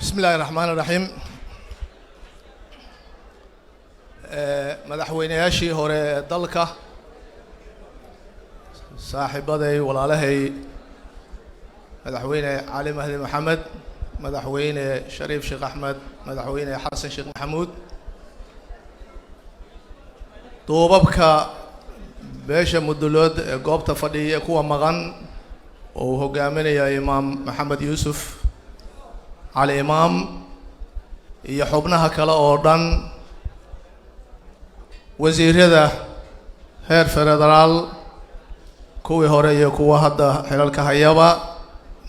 بسم الله الرحمن الرحيم. مدحوينياشي هوري دلكا صاحبادي walaalahey madaxweyne Cali Mahdi Maxamed, madaxweyne Shariif Sheekh Ahmed, madaxweyne Xasan Sheekh Maxamuud, duubabka beesha Mudullood ee goobta fadhiya kuwa maqan oo hogaaminaya Imaam Maxamed Yuusuf Cali Imaam iyo xubnaha kale oo dhan wasiirada heer federaal kuwii hore iyo kuwa hadda xilalka hayaba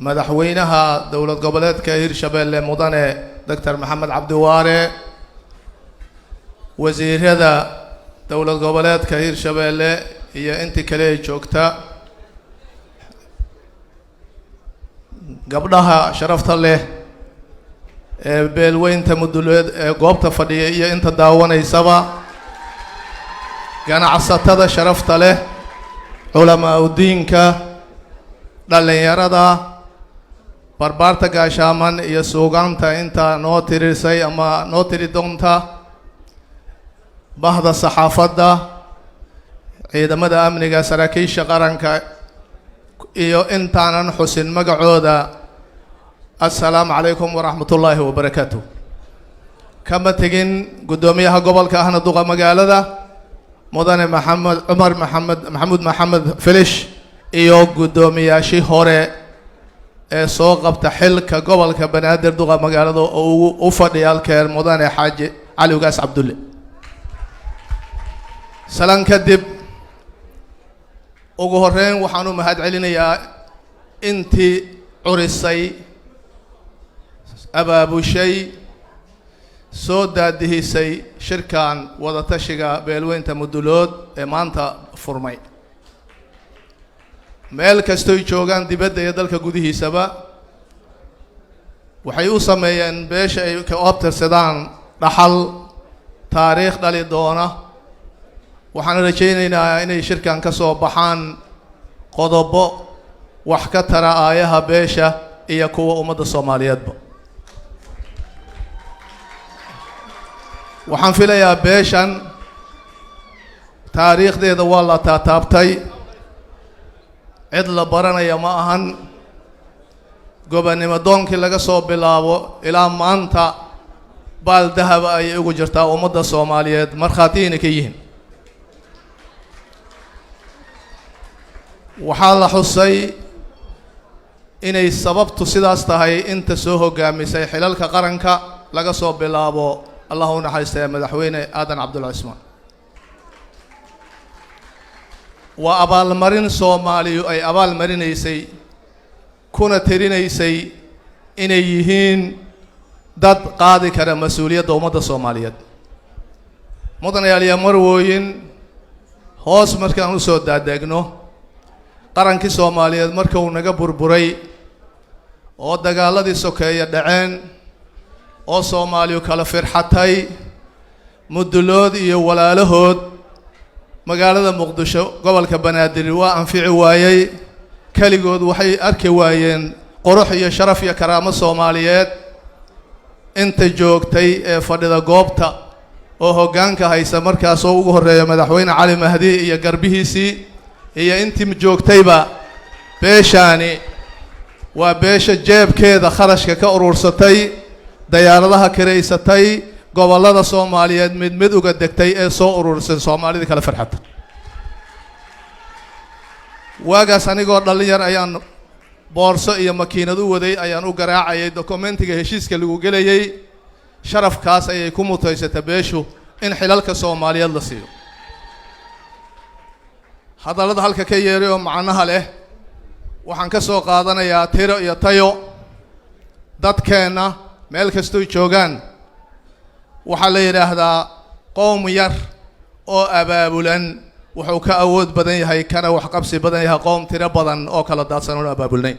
madaxweynaha dowlad goboleedka Hirshabeelle mudane Dr. Maxamed Cabdiwaare wasiirada dowlad goboleedka Hirshabeelle iyo intii kale joogta gabdhaha sharafta leh ee beelweynta Mudullood ee goobta fadhiya iyo inta daawanaysaba ganacsatada sharafta leh culamaa u diinka dhalinyarada barbaarta gaashaaman iyo suugaanta inta noo tirisay ama noo tiri doonta bahda saxaafadda ciidamada amniga saraakiisha qaranka iyo intaanan xusin magacooda السلام عليكم ورحمة الله وبركاته. كما تجين قدوميها قبل كأهنا دوغا مقالة مدن محمد عمر محمد فلش إيو قدوميها شي هوري سوق بتحل كقبل كبنادر دوغا مقالة أو أفضل الكير مدن حاج علي وقاس عبد الله. سلام كدب وجهرين وحنو مهد علينا يا أنتي عرسي أبو شيء سودا دهيسي شركان Wadatashiga Beesha Mudullood maanta furmay meel kasto ay joogan dibadda iyo dalka gudihiisaba waxay u sameeyeen beesha ay ka abtirsadaan dhaxal taariikh dhali doona waxaan rajaynaynaa inay shirkan ka soo baxaan qodobo wax ka tara aayaha beesha iyo kuwa ummadda Soomaaliyeedba waxaan filayaa beeshan taariikhdeeda waa la taataabtay cid la baranaya ma ahan gobonimo doonkii laga soo bilaabo ilaa maanta baal dahab ay ugu jirtaa ummadda Soomaaliyeed markhaatiina ka yihiin waxaa la xusay inay sababtu sidaas tahay inta soo hogaamisay xilalka qaranka laga soo bilaabo الله نحيسته مدحوينه آدم عبد العثمان وأبال مرين سومالي أي أبال مرين يسي كنا ترين يسي إن يهين داد قاضي كره مسؤولية دومة الصوماليات مدن يالي مروين هوس مركان وسود دادجنو قرن كي سوماليات مركون نجا بربري أو دجالة دي سكية دعين oo Soomaaliya kala firxatay Mudullood iyo walaalahood magaalada Muqdisho gobolka Banaadir waa anfici waayay kaligood waxay arki waayeen qurux iyo sharaf iyo karaamo Soomaaliyeed inta joogtay ee fadhida goobta oo hoggaanka haysa markaas oo ugu horeeya madaxweyne Cali Mahdi iyo garbihiisii iyo intii joogtayba beeshani waa beesha jeebkeeda kharashka ka urursatay diyaaradaha kireysatay gobolada Soomaaliyeed mid uga degtay ee soo urursan Soomaalida kala farxata waagaas anigoo dhalinyar ayaan boorso iyo makiinad u waday ayaan u garaacayay dokumentiga heshiiska lagu galayay sharafkaas ayay ku mutaysatay beeshu in xilalka Soomaaliyeed la siiyo hadalada halka ka yeeray oo macnaha leh waxaan ka soo qaadanayaa tiro iyo tayo dadkeena meel kasto joogan waxa la yiraahdaa qoom yar oo abaabulan wuxuu ka awood badan yahay kana wax qabsi badan yahay qoom tiro badan oo kala daadsan oo abaabulnay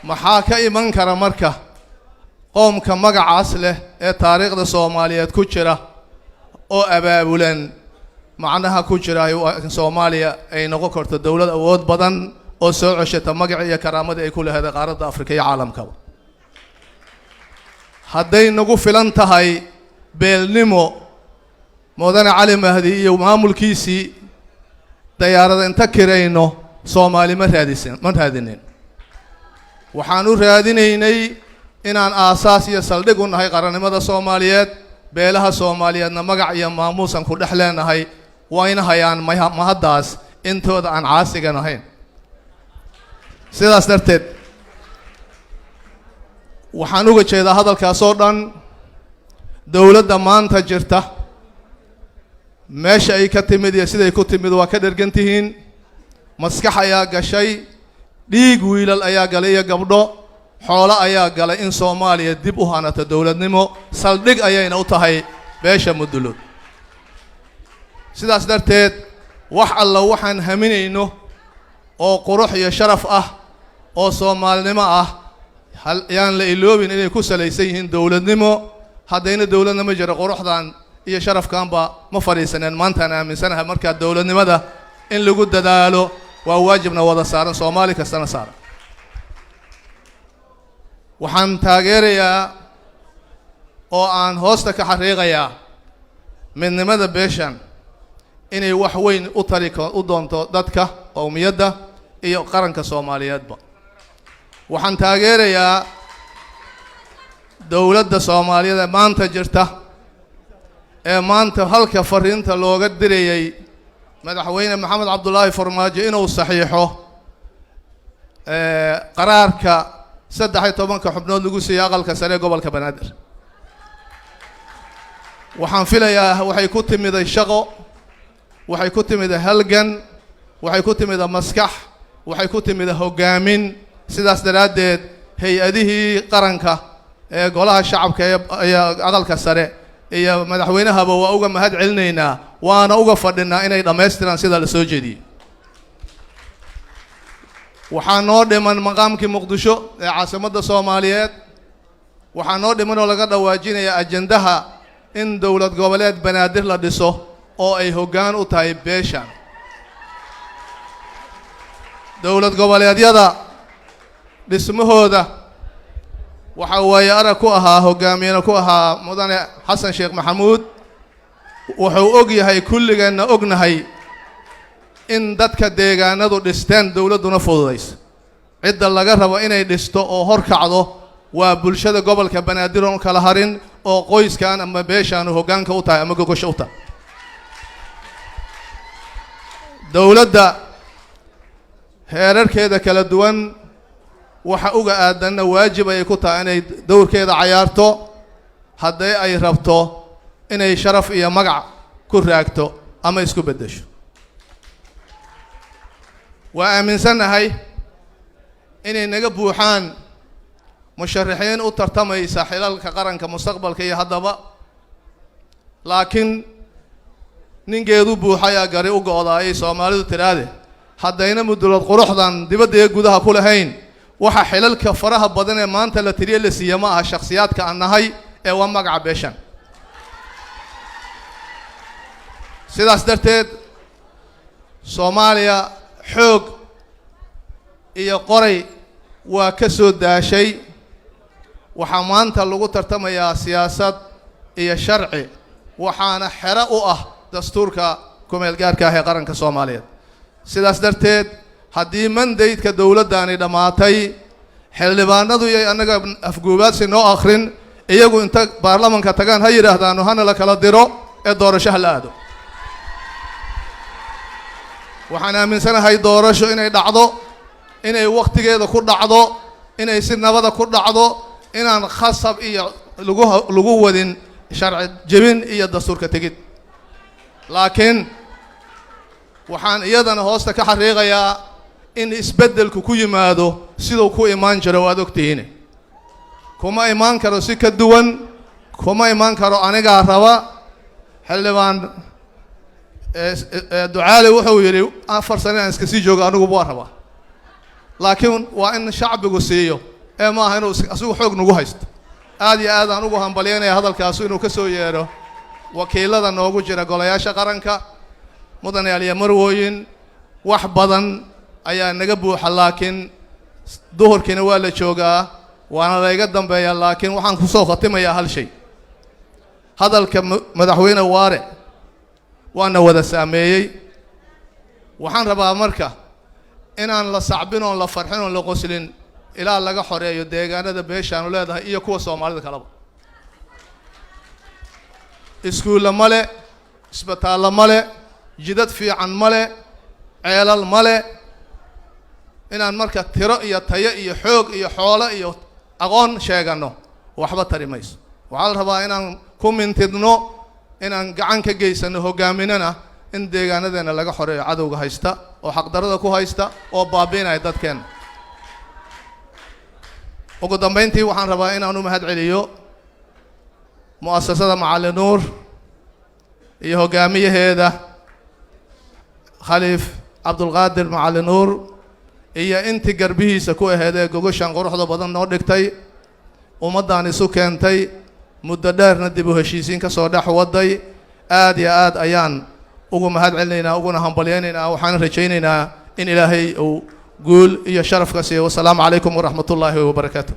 maxaa ka iman kara marka qoomka magacaas leh ee taariikhda Soomaaliyeed ku jira oo abaabulan macnaha ku jira Soomaaliya ay noqon karto dawlad awood badan oo soo ceshata magac iyo karaamada ay ku leedahay qaaradda Afrika iyo caalamka hadday nagu filan tahay beelnimo mudane Cali Mahdi iyo maamulkiisii diyaarada inta kirayno Soomaali ma raadinin waxaan u raadinaynay inaan aasaas iyo saldhig u nahay qarannimada Soomaaliyeed beelaha Soomaaliyeedna magac iyo maamuusan ku dhexleenahay wayna hayaan mahadaas intooda aan caasigan ahayn sidaas darteed waxaan uga jeedaa hadalkaas oo dhan dawladda maanta jirta meesha ay ka timid iyo siday ku timid waa ka dhergantihiin maskax ayaa gashay dhiig wiilal ayaa galay iyo gabdho xoolo ayaa galay in Soomaaliya dib u hanato dawladnimo saldhig ayayna u tahay beesha Mudullood sidaas darteed wax alla waxaan haminayno oo qurux iyo sharaf ah oo Soomaalinimo ah hal yaan la iloobin inay ku salaysan yihiin dawladnimo haddayna dawladnimo jira quruxdan iyo sharafkaanba ma fariisaneen maanta aan aaminsanahay marka dawladnimada in lagu dadaalo waa waajibna wada saaran Soomaali kastana saaran waxaan taageerayaa oo aan hoosta ka xariiqayaa midnimada beeshan inay wax weyn u tariko u doonto dadka qowmiyadda iyo qaranka Soomaaliyeedba waxaan taageerayaa dawladda Soomaaliyeed maanta jirta ee maanta halka fariinta looga dirayay madaxweyne Maxamed Cabdullaahi Farmaajo inuu saxiixo qaraarka 13 xubnood lagu siiyay aqalka sare gobolka Banaadir waxaan filayaa waxay ku timid shaqo waxay ku timid halgan waxay ku timid maskax waxay ku timid hogaamin sidaas daraadeed hay'adihii qaranka ee golaha shacabka ee aqalka sare iyo madaxweynahaba waa uga mahad celinaynaa waana uga fadhinaa inay dhameystiraan sida la soo jeediyay waxaa noo dhiman maqaamkii Muqdisho ee caasimadda Soomaaliyeed waxaa noo dhiman oo laga dhawaajinaya ajandaha in dawlad goboleed Banaadir la dhiso oo ay hoggaan u tahay beeshan dawlad goboleedyada dhismahooda waxa way arag ku ahaa hogaamiyana ku ahaa mudane Xasan Sheekh Maxamuud wuxuu og yahay kulligeena ognahay in dadka deegaanadu dhisteen dawladuna fududeys cidda laga rabo inay dhisto oo hor kacdo waa bulshada gobolka Banaadir oo kala harin oo qoyskan ama beeshan hoggaanka u tahay ama gogosho u tahay dawladda heerarkeeda kala duwan waxa uga aadanna waajib ay ku tahay inay dowrkeeda cayaarto hadday ay rabto inay sharaf iyo magac ku raagto ama isku bedesho waa aaminsanahay inay naga buuxaan musharaxiin u tartamaysa xilalka qaranka mustaqbalka iyo haddaba laakiin ningeedu buuxaya gari u go'daayay Soomaalidu tiraade haddayna Mudullood quruxdan dibadda ee gudaha ku lahayn waxa xilalka faraha badan ee maanta la tiriye la siiyama ah shakhsiyaadka aan nahay ee waa magaca beeshan sidaas darteed Soomaaliya xoog iyo qoray waa ka soo daashay waxa maanta lagu tartamayaa siyaasad iyo sharci waxaana xero u ah dastuurka kumeel gaarka ah ee qaranka Soomaaliyeed sidaas darteed haddii mandaydka dawladdaani dhamaatay xildhibaanadu iyo anaga afguubaadsi noo akhrin iyagu inta baarlamaanka tagaan ha yiraahdaan hana la kala diro ee doorasho la aado waxaan aaminsanahay doorasho inay dhacdo inay waqtigeeda ku dhacdo inay si nabada ku dhacdo inaan khasab iyo lagu wadin sharci jabin iyo dastuurka tegid laakiin waxaan iyadana hoosta ka xariiqayaa in isbeddelku ku yimaado sidoo ku imaan jiro waad ogtihiin kuma imaan karo si ka duwan kuma imaan karo aniga raba xildhibaan ducaale wuxuu yiri 4 sano aan iska sii joogo anigu buu raba laakiin waa in shacbigu siiyo ee ma aha inuu asugu xoog nagu haysto aad iyo aad aan ugu hambalyeynaya hadalkaas inuu ka soo yeero wakiilada noogu jira golayaasha qaranka mudane aliya marwooyin wax badan ayaa naga buuxa laakiin duhurkiina waa la joogaa وأنا لا يقدم بيا لكن وحن كسوف ختمة يا هالشيء هذا مدحوين وارع وأنا وذا سامي وحن ربا مركه إن أنا لا صعبين ولا فرحين ولا قسلين إلى لقى حرية يديك أنا ده بيش أنا ولا ده إيه كوا سومالي كلام إسكول ماله إسبتال ماله جدت في عن ماله عيال ماله إن أنا مركه ترى تيا حوق حوله أغون شيء عنه وحبة تريميس وعلى ربا إن أنا كومنت دنو إن أنا عنك جيس إنه هو جاميننا إن ديجانا ده نلاقي حرية عدو هايستا وحق درده كو هايستا وبابين عدد كان وقدام بنتي وحن ربائنا أنو مهد عليو مؤسسة معالي نور إيه جامية هذا خليف عبد القادر معالي نور إيه أنت قربيه سكوه هذا جوجوشان غروح ده بدن نور دكتاي ومداني سكنتاي مددار ندبوه هشيسين كصودا حوضي يا أيان وقوم هاد علينا وقوم همبلينا وحنا رجينا إن إلهي وقول يا شرف كسي والسلام عليكم ورحمة الله وبركاته.